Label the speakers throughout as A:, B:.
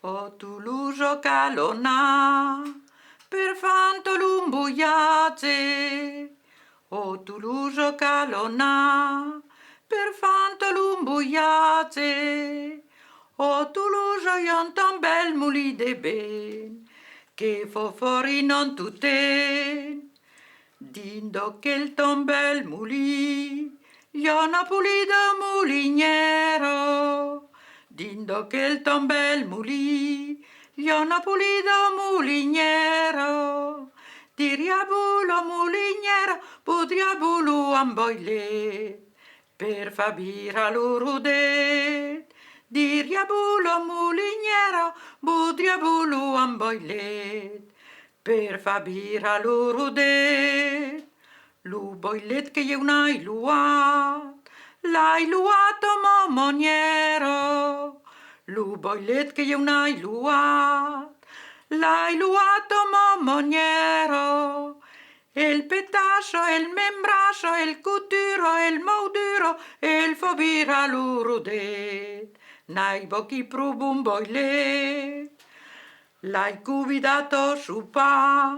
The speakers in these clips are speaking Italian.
A: O Toulouse calona, per fanto l'umbuiace. O Toulouse calona, per fanto l'umbuiace. O Toulouse yon tan bel muli de ben, che fo fuori non tutten. Dindo che il ton bel muli, yon a pulido muliniero. Dindo che il ton bel muli, yon a pulido muliniero. Di riabulo muliniero, pudriabulu amboile, per fabira l'urudet. Di riabulo muliniero, budriabulu amboilet, per fabira l'urudet. Lu boilet che io n'hai luat, l'hai luato momoniero. Lu boilet che io n'hai luat, l'hai luato momoniero. E il petascio, e il membrascio, e il cuturo, e il mauduro, e il fobira l'urudet. N'hai bocchi prubum boilet. L'hai cuvidato su pa,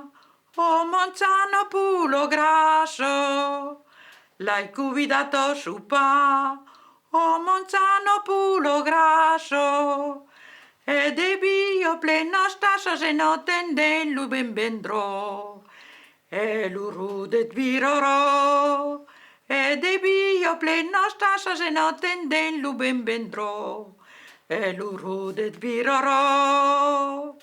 A: o Monzano pulo grasso. L'hai cuvidato su pa, o Monzano pulo grasso. E debio pleno stasso se no tenden lu ben vendrò. E l'urudet virorò. E debio pleno stasso se no tenden lu ben vendrò. E l'urudet virorò.